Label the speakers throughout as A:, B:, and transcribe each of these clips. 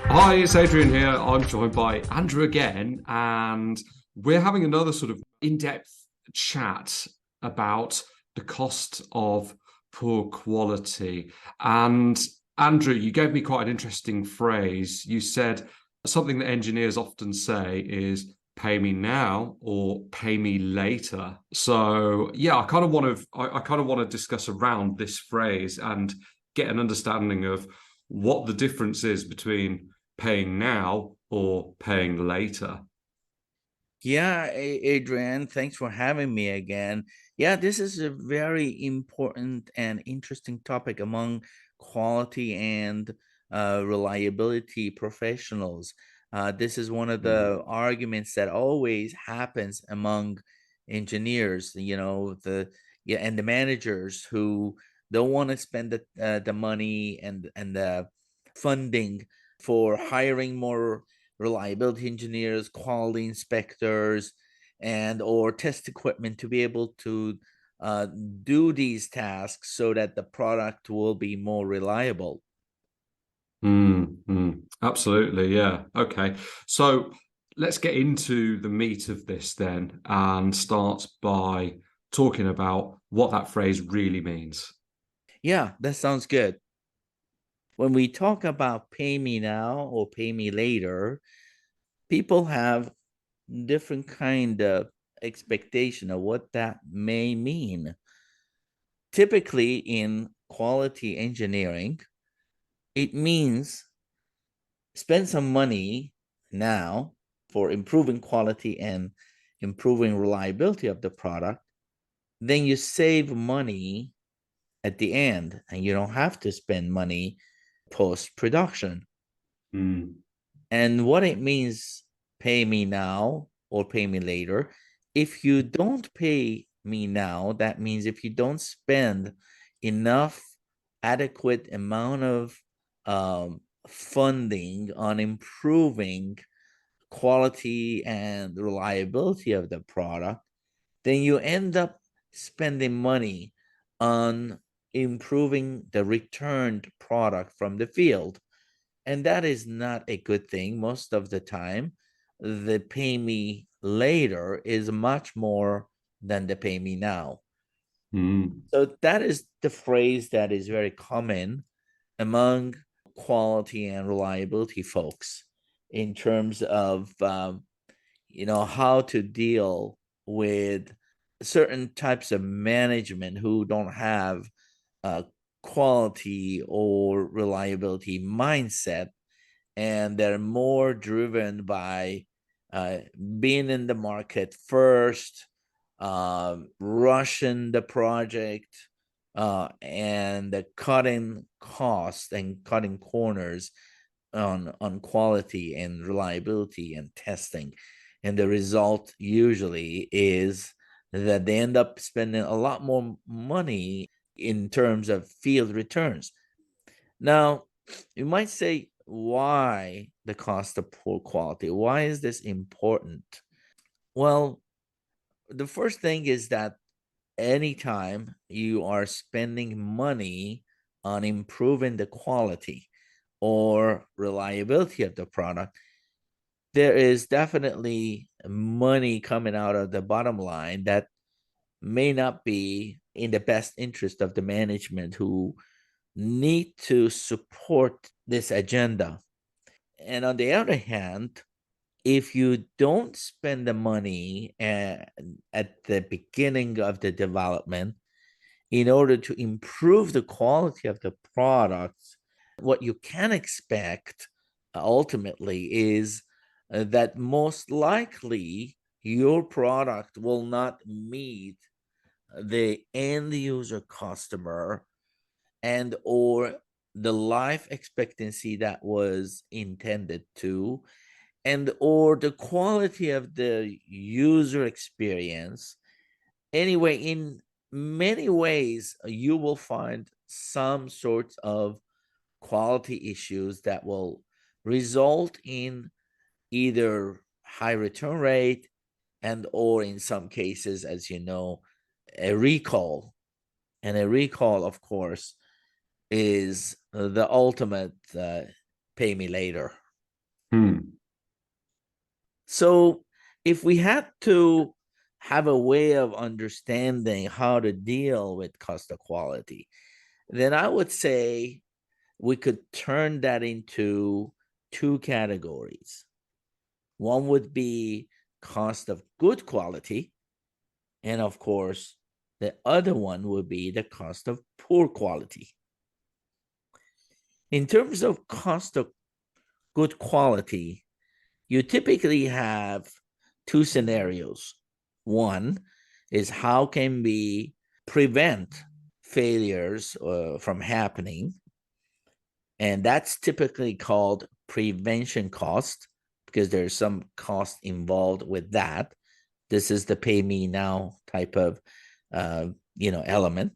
A: Hi, it's Adrian here. I'm joined by Andrew again, and we're having another sort of in-depth chat about the cost of poor quality. And Andrew, you gave me quite an interesting phrase. You said something that engineers often say is pay me now or pay me later. So yeah, I kind of want to discuss around this phrase and get an understanding of what the difference is between paying now or paying later.
B: Yeah, Adrian, thanks for having me again. Yeah, this is a very important and interesting topic among quality and reliability professionals. This is one of
A: Mm,
B: the arguments that always happens among engineers, and the managers who don't want to spend the money and the funding for hiring more reliability engineers, quality inspectors, and or test equipment to be able to do these tasks so that the product will be more reliable.
A: absolutely, yeah. Okay. So let's get into the meat of this then and start by talking about what that phrase really means.
B: Yeah, that sounds good. When we talk about pay me now or pay me later, people have different kind of expectation of what that may mean. Typically in quality engineering, it means spend some money now for improving quality and improving reliability of the product, then you save money at the end and you don't have to spend money post production.
A: Mm,
B: And what it means, pay me now or pay me later. If you don't pay me now, that means if you don't spend enough adequate amount of funding on improving quality and reliability of the product, then you end up spending money on improving the returned product from the field. And that is not a good thing. Most of the time, the pay me later is much more than the pay me now.
A: mm,
B: So that is the phrase that is very common among quality and reliability folks in terms of how to deal with certain types of management who don't have a quality or reliability mindset, and they're more driven by uh, being in the market first, rushing the project, and cutting costs and cutting corners on quality and reliability and testing. And the result usually is that they end up spending a lot more money in terms of field returns. Now, you might say, why the cost of poor quality? Why is this important? Well, the first thing is that anytime you are spending money on improving the quality or reliability of the product, there is definitely money coming out of the bottom line that may not be in the best interest of the management who need to support this agenda. And on the other hand, if you don't spend the money at the beginning of the development in order to improve the quality of the products, what you can expect ultimately is that most likely your product will not meet the end user customer and or the life expectancy that was intended to, and or the quality of the user experience. Anyway, in many ways you will find some sorts of quality issues that will result in either high return rate and or in some cases, as you know, a recall. And a recall, of course, is the ultimate pay me later.
A: Hmm.
B: So if we had to have a way of understanding how to deal with cost of quality, then I would say we could turn that into two categories. One would be cost of good quality, and of course, the other one would be the cost of poor quality. In terms of cost of good quality, you typically have two scenarios. One is how can we prevent failures from happening? And that's typically called prevention cost because there's some cost involved with that. This is the pay me now type of element.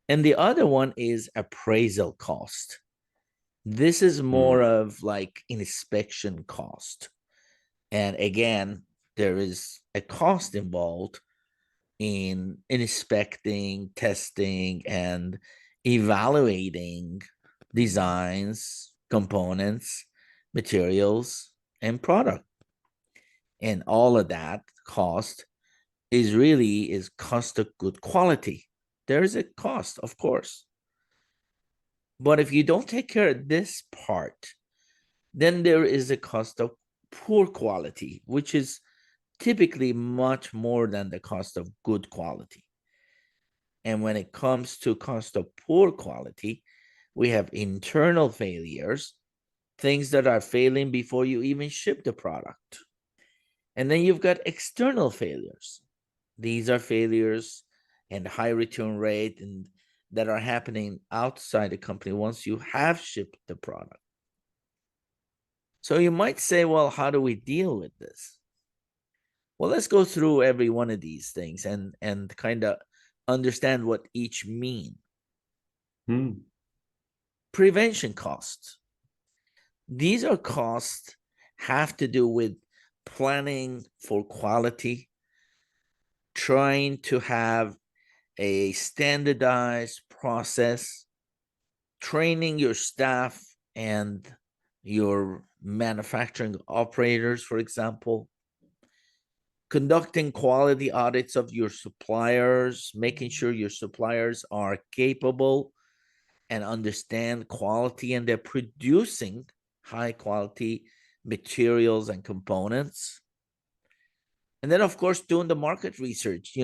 B: And the other one is appraisal cost. This is more of like inspection cost. And again, there is a cost involved in inspecting, testing, and evaluating designs, components, materials, and product. And all of that cost is cost of good quality. There is a cost, of course. But if you don't take care of this part, then there is a cost of poor quality, which is typically much more than the cost of good quality. And when it comes to cost of poor quality, we have internal failures, things that are failing before you even ship the product. And then you've got external failures. These are failures and high return rate and that are happening outside the company once you have shipped the product. So you might say, well, how do we deal with this? Well, let's go through every one of these things and kind of understand what each mean. Prevention costs. These are costs have to do with planning for quality, trying to have a standardized process, training your staff and your manufacturing operators, for example, conducting quality audits of your suppliers, making sure your suppliers are capable and understand quality and they're producing high quality materials and components. And then, of course, doing the market research,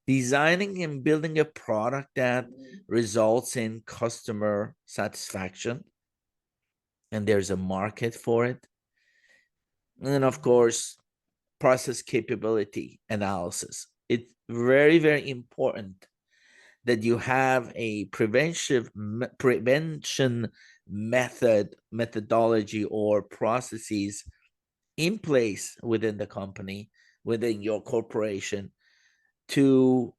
B: designing and building a product that results in customer satisfaction and there's a market for it. And then, of course, process capability analysis. It's very, very important that you have a prevention methodology or processes in place within the company, within your corporation, to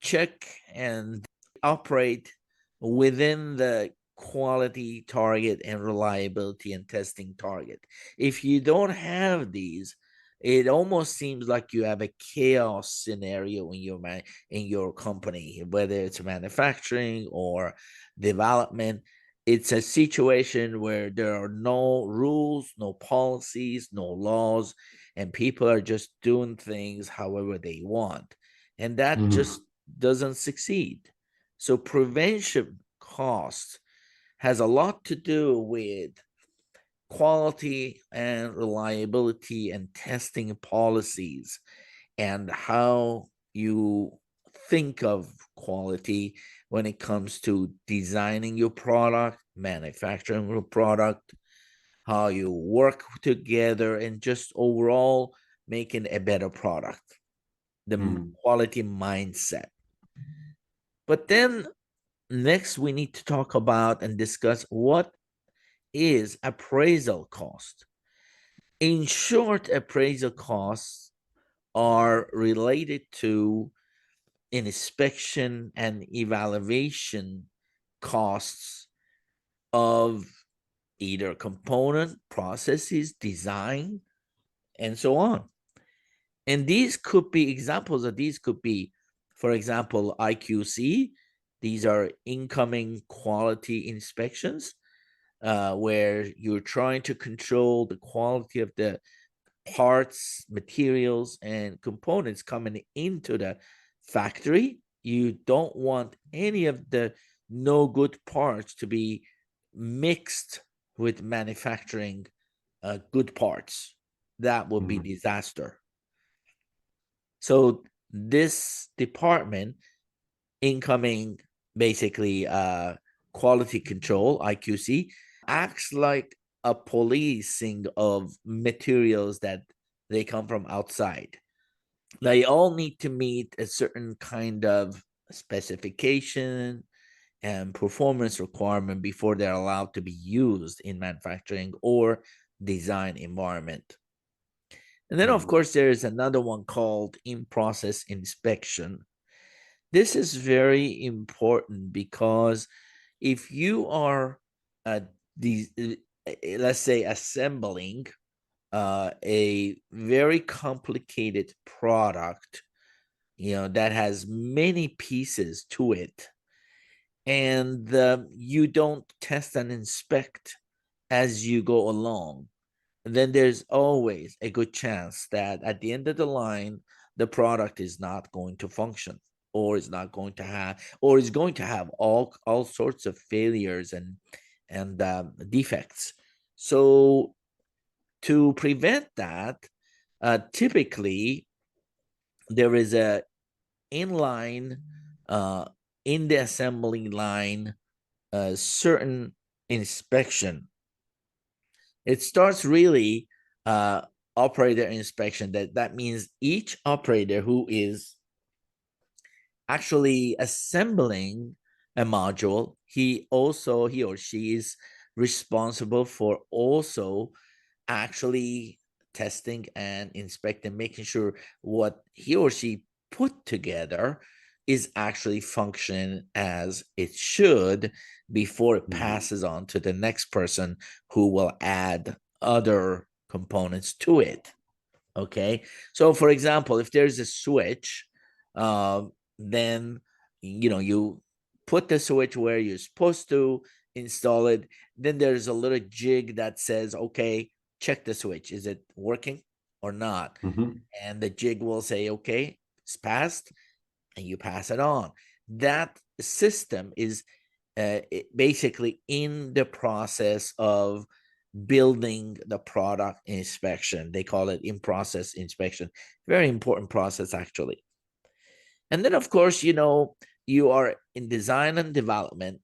B: check and operate within the quality target and reliability and testing target. If you don't have these, it almost seems like you have a chaos scenario in your company, whether it's manufacturing or development. It's a situation where there are no rules, no policies, no laws, and people are just doing things however they want. And that just doesn't succeed. So prevention cost has a lot to do with quality and reliability and testing policies and how you think of quality when it comes to designing your product, manufacturing your product, how you work together, and just overall making a better product, the quality mindset. But then next, we need to talk about and discuss what is appraisal cost. In short, appraisal costs are related to inspection and evaluation costs of either component, processes, design, and so on. And these could be examples of these could be, for example, IQC. These are incoming quality inspections. where you're trying to control the quality of the parts, materials, and components coming into the factory. You don't want any of the no good parts to be mixed with manufacturing good parts. That would be disaster. So this department, incoming basically quality control, IQC, acts like a policing of materials that they come from outside. They all need to meet a certain kind of specification and performance requirement before they're allowed to be used in manufacturing or design environment. And then, of course, there is another one called in-process inspection. This is very important because if you are these, let's say, assembling a very complicated product, that has many pieces to it, and you don't test and inspect as you go along, then there's always a good chance that at the end of the line, the product is not going to function, or is not going to have, or is going to have all sorts of failures and defects. So to prevent that, typically there is a inline in the assembly line a certain inspection. It starts really operator inspection. That means each operator who is actually assembling a module, he or she is responsible for also actually testing and inspecting, making sure what he or she put together is actually functioning as it should before it passes on to the next person who will add other components to it. Okay, so for example, if there's a switch, then you put the switch where you're supposed to install it. Then there's a little jig that says, okay, check the switch, is it working or not? And the jig will say, okay, it's passed, and you pass it on. That system is basically in the process of building the product inspection. They call it in-process inspection. Very important process, actually. And then, of course, you are in design and development.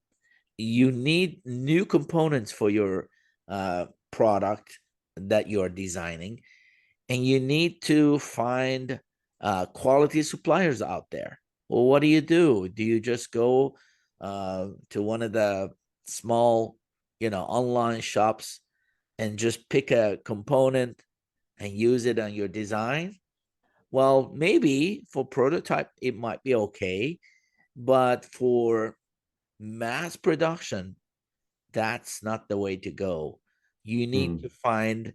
B: You need new components for your product that you're designing, and you need to find quality suppliers out there. Well, what do? Do you just go to one of the small, online shops and just pick a component and use it on your design? Well, maybe for prototype, it might be okay, but for mass production, that's not the way to go. You need to find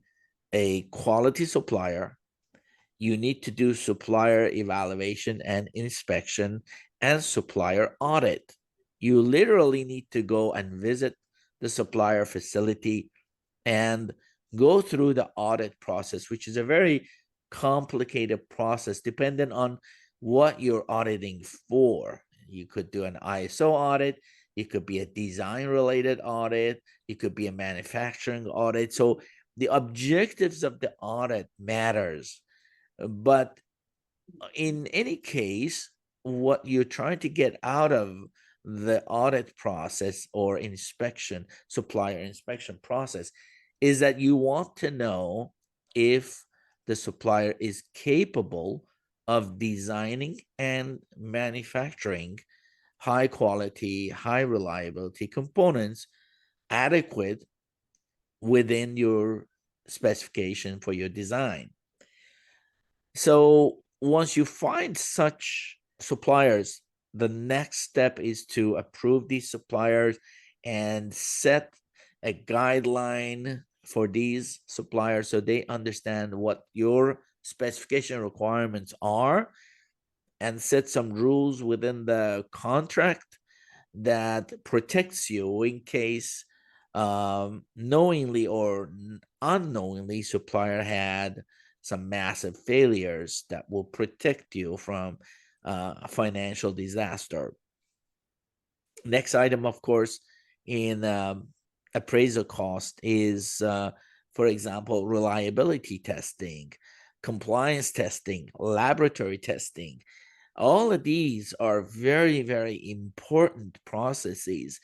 B: a quality supplier. You need to do supplier evaluation and inspection and supplier audit. You literally need to go and visit the supplier facility and go through the audit process, which is a very complicated process depending on what you're auditing for. You could do an ISO audit, it could be a design related audit, it could be a manufacturing audit. So the objectives of the audit matters. But in any case, what you're trying to get out of the audit process or supplier inspection process, is that you want to know if the supplier is capable of designing and manufacturing high quality, high reliability components adequate within your specification for your design. So once you find such suppliers, the next step is to approve these suppliers and set a guideline for these suppliers so they understand what your specification requirements are, and set some rules within the contract that protects you in case knowingly or unknowingly, supplier had some massive failures that will protect you from a financial disaster. Next item, of course, in appraisal cost is, for example, reliability testing, compliance testing, laboratory testing. All of these are very, very important processes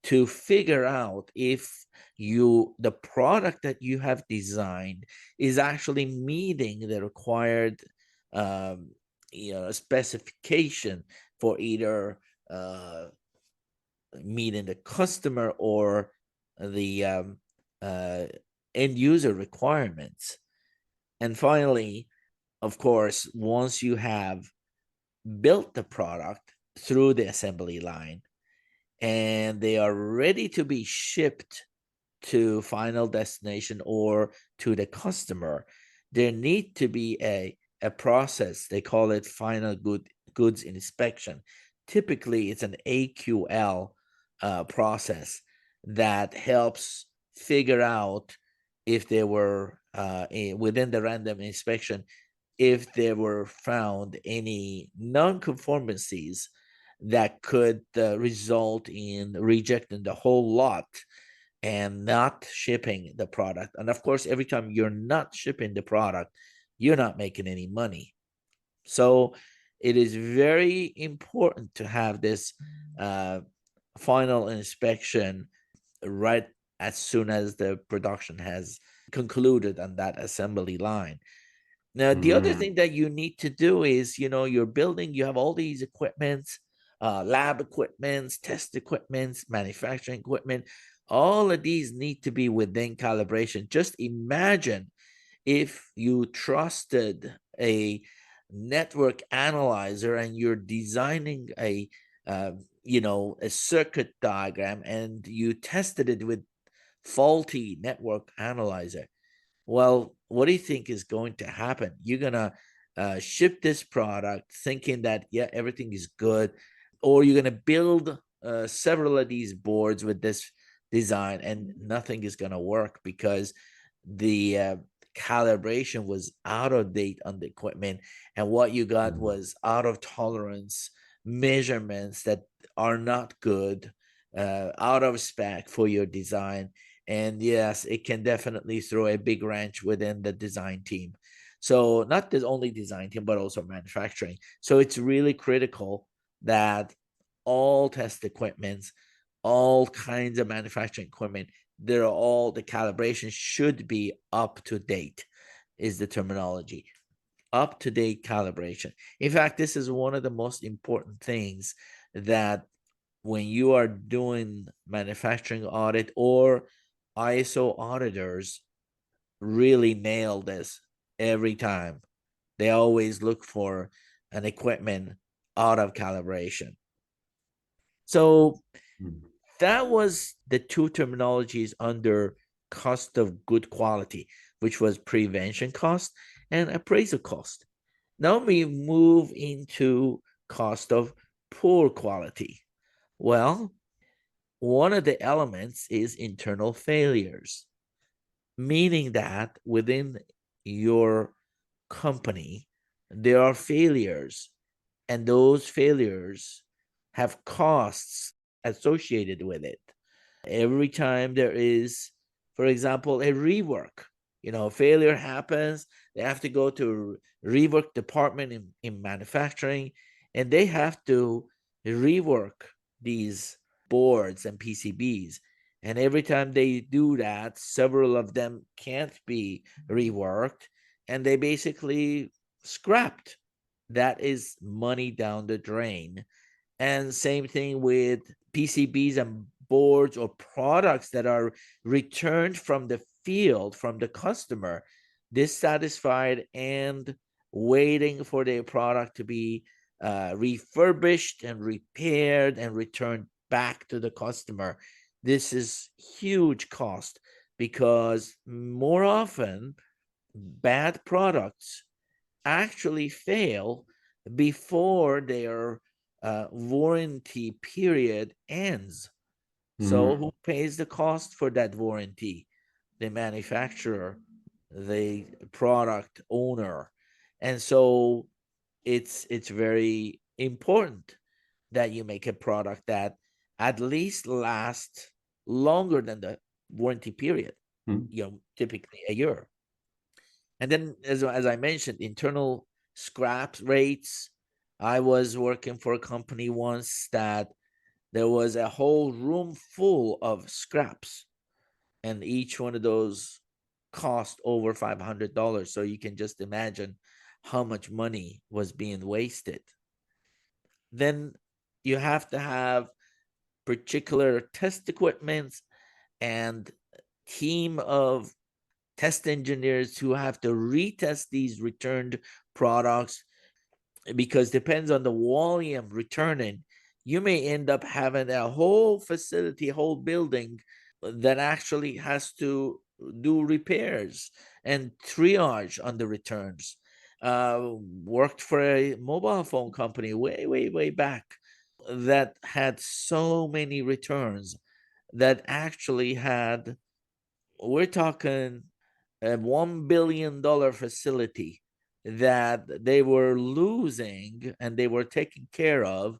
B: to figure out if the product that you have designed is actually meeting the required specification for either meeting the customer or the end user requirements. And finally, of course, once you have built the product through the assembly line and they are ready to be shipped to final destination or to the customer, there need to be a process. They call it final goods inspection. Typically, it's an AQL process that helps figure out if they were within the random inspection, if there were found any non-conformancies that could result in rejecting the whole lot and not shipping the product. And of course, every time you're not shipping the product, you're not making any money. So it is very important to have this final inspection right as soon as the production has concluded on that assembly line. Now, the other thing that you need to do is, you're building, you have all these equipments, lab equipments, test equipments, manufacturing equipment. All of these need to be within calibration. Just imagine if you trusted a network analyzer and you're designing a circuit diagram and you tested it with faulty network analyzer. Well, what do you think is going to happen? You're gonna ship this product thinking that, yeah, everything is good, or you're gonna build several of these boards with this design and nothing is gonna work because the calibration was out of date on the equipment, and what you got was out of tolerance measurements that are not good, out of spec for your design. And yes, it can definitely throw a big wrench within the design team. So not the only design team, but also manufacturing. So it's really critical that all test equipments, all kinds of manufacturing equipment, the calibration should be up to date, is the terminology. Up to date calibration. In fact, this is one of the most important things that when you are doing manufacturing audit, or ISO auditors really nail this every time. They always look for an equipment out of calibration. So that was the two terminologies under cost of good quality, which was prevention cost and appraisal cost. Now we move into cost of poor quality. Well, one of the elements is internal failures, meaning that within your company, there are failures, and those failures have costs associated with it. Every time there is, for example, a rework, failure happens, they have to go to rework department in manufacturing, and they have to rework these boards and PCBs. And every time they do that, several of them can't be reworked and they basically scrapped. That is money down the drain. And same thing with PCBs and boards or products that are returned from the field, from the customer, dissatisfied and waiting for their product to be refurbished and repaired and returned back to the customer. This is huge cost because more often bad products actually fail before their warranty period ends. So
A: Mm.
B: who pays the cost for that warranty? The manufacturer, the product owner. And so it's very important that you make a product that at least lasts longer than the warranty period,
A: Mm.
B: typically a year. And then, as I mentioned, internal scrap rates. I was working for a company once that there was a whole room full of scraps, and each one of those cost over $500. So you can just imagine how much money was being wasted. Then you have to have particular test equipment and team of test engineers who have to retest these returned products, because depends on the volume returning, you may end up having a whole facility, whole building that actually has to do repairs and triage on the returns. Worked for a mobile phone company way back that had so many returns that actually had, we're talking a $1 billion facility that they were losing, and they were taking care of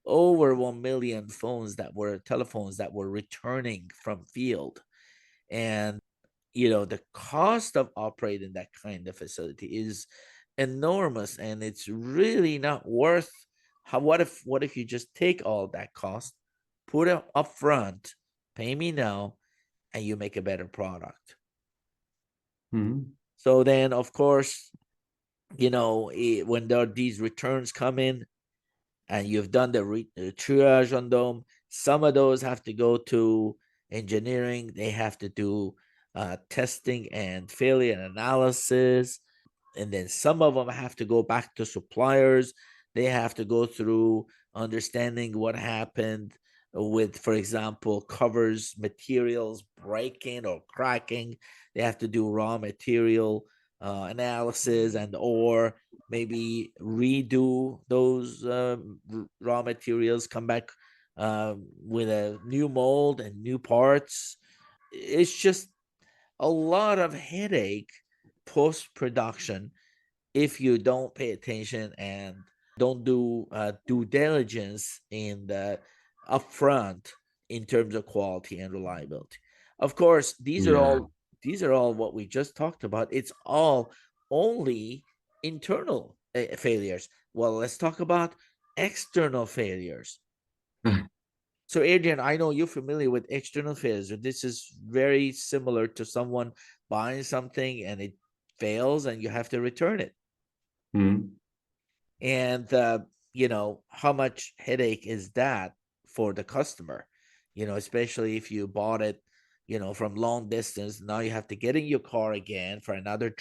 B: over 1 million telephones that were returning from field. And the cost of operating that kind of facility is enormous, and it's really not worth. What if you just take all that cost, put it up front, pay me now, and you make a better product.
A: Mm.
B: So then, of course, when these returns come in and you've done the triage on them, some of those have to go to engineering. They have to do testing and failure analysis. And then some of them have to go back to suppliers. They have to go through understanding what happened with, for example, covers materials breaking or cracking. They have to do raw material analysis, and or maybe redo those raw materials, come back with a new mold and new parts. It's just a lot of headache post production if you don't pay attention and don't do due diligence in the upfront in terms of quality and reliability. Of course,
A: Yeah.
B: these are all what we just talked about. It's all only internal failures. Well, let's talk about external failures. So, Adrian, I know you're familiar with external failures. This is very similar to someone buying something and it fails and you have to return it.
A: Mm.
B: And how much headache is that for the customer? Especially if you bought it from long distance. Now you have to get in your car again for another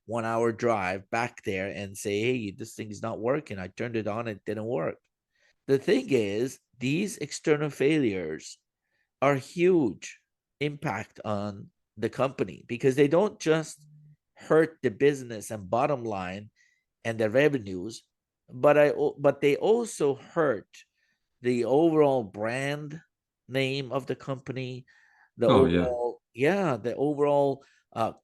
B: 1 hour drive back there and say, hey, this thing's not working. I turned it on, it didn't work. The thing is, these external failures are huge impact on the company, because they don't just hurt the business and bottom line and the revenues, but they also hurt the overall brand name of the company,
A: Oh yeah.
B: the overall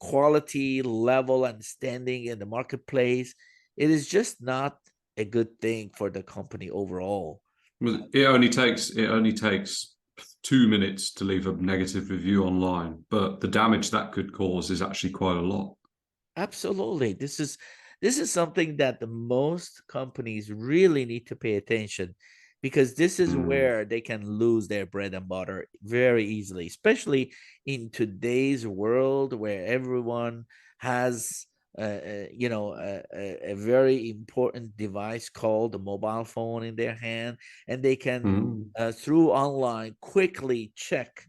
B: quality level and standing in the marketplace. It is just not a good thing for the company overall.
A: Well, it only takes 2 minutes to leave a negative review online, but the damage that could cause is actually quite a lot.
B: Absolutely. This is something that the most companies really need to pay attention, because this is
A: Mm.
B: where they can lose their bread and butter very easily, especially in today's world where everyone has a very important device called a mobile phone in their hand, and they can
A: Mm.
B: through online quickly check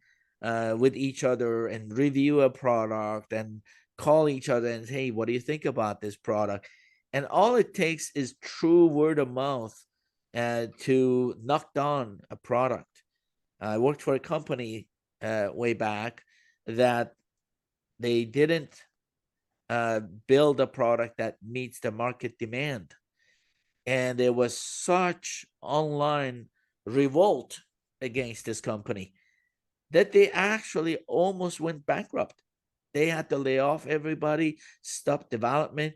B: with each other and review a product and call each other and say, hey, what do you think about this product? And all it takes is true word of mouth to knock down a product. I worked for a company way back that they didn't build a product that meets the market demand. And there was such online revolt against this company that they actually almost went bankrupt. They had to lay off everybody, stop development.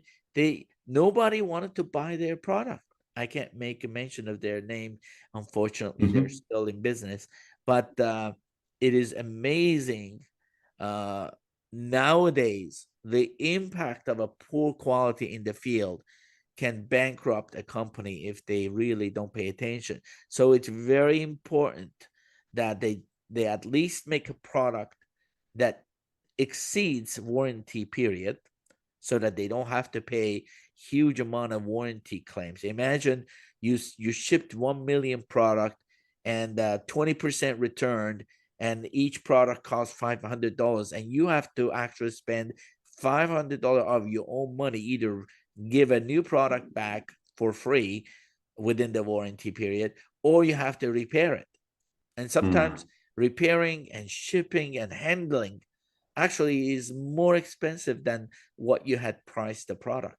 B: Nobody wanted to buy their product. I can't make a mention of their name. Unfortunately, they're
A: Hmm.
B: still in business. But it is amazing uh, nowadays the impact of a poor quality in the field can bankrupt a company if they really don't pay attention. So it's very important that they at least make a product that exceeds warranty period, so that they don't have to pay huge amount of warranty claims. Imagine you shipped 1 million product and 20% returned, and each product costs $500, and you have to actually spend $500 of your own money, either give a new product back for free within the warranty period, or you have to repair it. And sometimes repairing and shipping and handling actually is more expensive than what you had priced the product.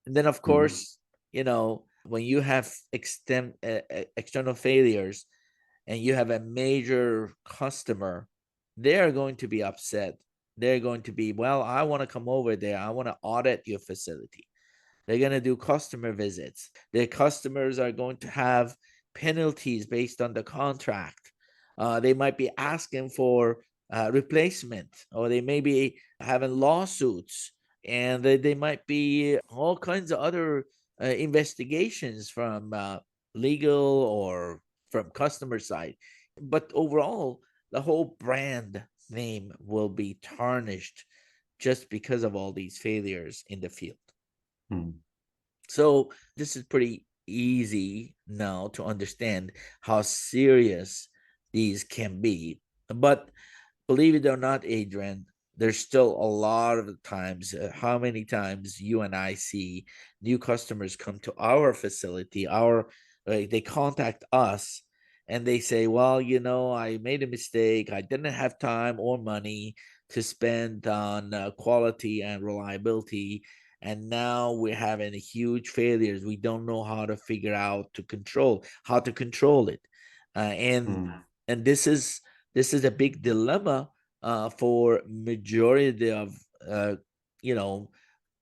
B: And then, of course, when you have external failures and you have a major customer, they are going to be upset. They're going to be, well, I want to come over there. I want to audit your facility. They're going to do customer visits. Their customers are going to have penalties based on the contract. They might be asking for replacement, or they may be having lawsuits, and they might be all kinds of other investigations from legal or from customer side. But overall, the whole brand name will be tarnished just because of all these failures in the field. So this is pretty easy now to understand how serious these can be. But believe it or not, Adrian, there's still a lot of times, how many times you and I see new customers come to our facility, they contact us and they say, well, I made a mistake. I didn't have time or money to spend on quality and reliability. And now we're having huge failures. We don't know how to figure out how to control it. And this is a big dilemma for majority of uh, you know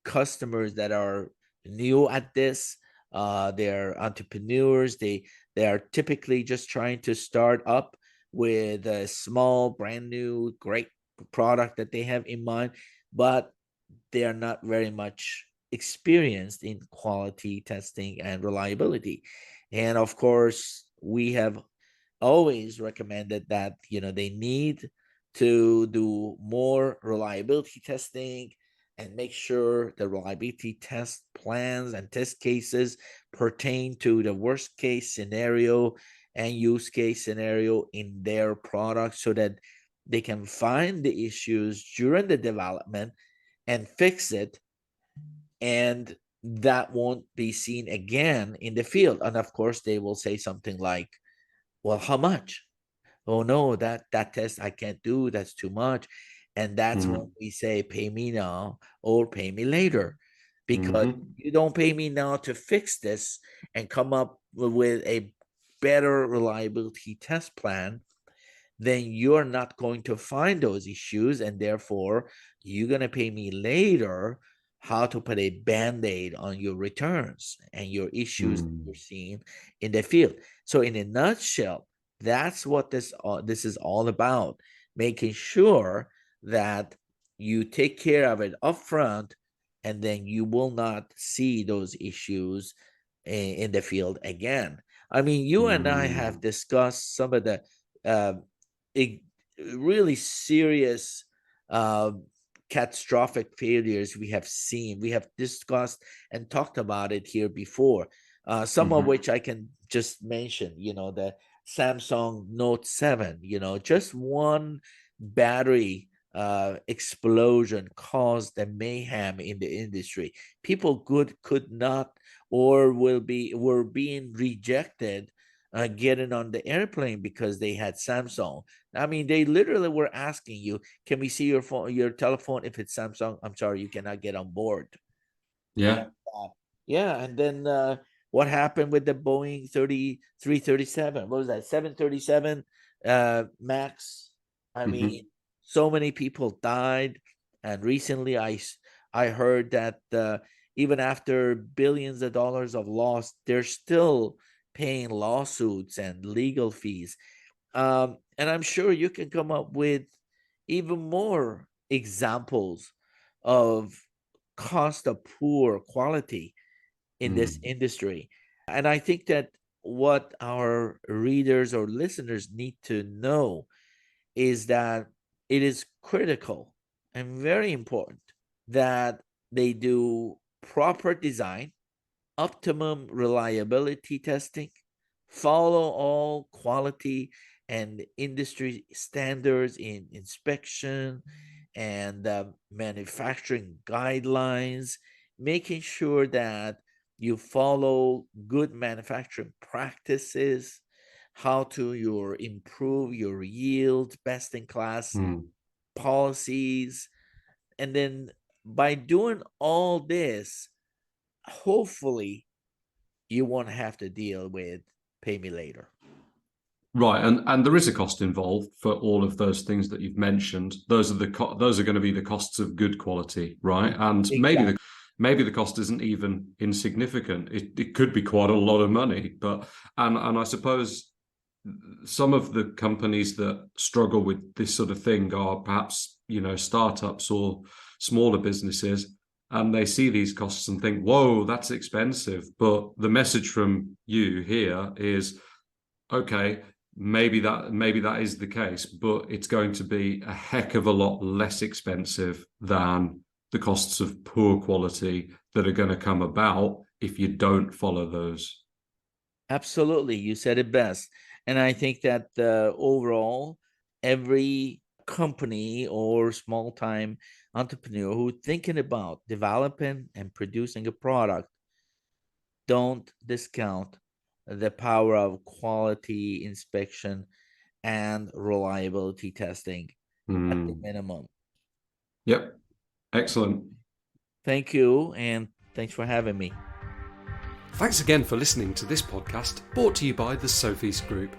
B: customers that are new at this. They're entrepreneurs. They are typically just trying to start up with a small, brand new, great product that they have in mind, but they are not very much experienced in quality testing and reliability. And of course, we have always recommended that they need to do more reliability testing and make sure the reliability test plans and test cases pertain to the worst case scenario and use case scenario in their product, so that they can find the issues during the development and fix it, and that won't be seen again in the field. And of course, they will say something like, well, how much? Oh no, that test I can't do, that's too much. And that's when we say, pay me now or pay me later, because you don't pay me now to fix this and come up with a better reliability test plan, then you're not going to find those issues, and therefore you're going to pay me later how to put a band-aid on your returns and your issues that you're seeing in the field. So in a nutshell, that's what this is all about: making sure that you take care of it upfront, and then you will not see those issues in the field again. I mean, you and I have discussed some of the uh, a really serious uh, catastrophic failures we have seen. We have discussed and talked about it here before. Some of which I can just mention. The Samsung Note 7. Just one battery explosion caused a mayhem in the industry. People could not, or were being rejected getting on the airplane because they had Samsung. I mean, they literally were asking you, "Can we see your phone, your telephone? If it's Samsung, I'm sorry, you cannot get on board."
A: Yeah.
B: Yeah, and then What happened with the Boeing 337? What was that? 737 Max. I mean, so many people died, and recently I heard that even after billions of dollars of loss, they're still paying lawsuits and legal fees. And I'm sure you can come up with even more examples of cost of poor quality in this industry. And I think that what our readers or listeners need to know is that it is critical and very important that they do proper design, optimum reliability testing, follow all quality and industry standards in inspection and manufacturing guidelines, making sure that you follow good manufacturing practices, how to improve your yield, best in class policies. And then by doing all this, hopefully you won't have to deal with pay me later.
A: Right, and there is a cost involved for all of those things that you've mentioned. Those are going to be the costs of good quality, right? And
B: Exactly.
A: maybe the cost isn't even insignificant. It could be quite a lot of money, but and I suppose some of the companies that struggle with this sort of thing are perhaps, startups or smaller businesses, and they see these costs and think, whoa, that's expensive. But the message from you here is, okay, maybe that is the case, but it's going to be a heck of a lot less expensive than the costs of poor quality that are going to come about if you don't follow those.
B: Absolutely. You said it best. And I think that overall, every company or small time entrepreneur who's thinking about developing and producing a product, don't discount the power of quality inspection and reliability testing at the minimum.
A: Yep. Excellent.
B: Thank you, and thanks for having me.
A: Thanks again for listening to this podcast brought to you by the Sofeast Group.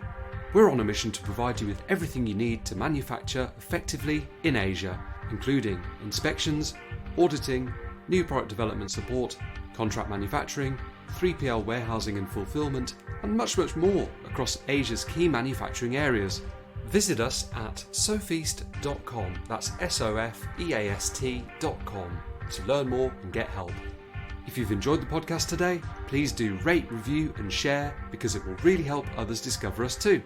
A: We're on a mission to provide you with everything you need to manufacture effectively in Asia, including inspections, auditing, new product development support, contract manufacturing, 3PL warehousing and fulfillment, and much, much more across Asia's key manufacturing areas. Visit us at sofeast.com, that's SOFEAST.com, to learn more and get help. If you've enjoyed the podcast today, please do rate, review and share, because it will really help others discover us too.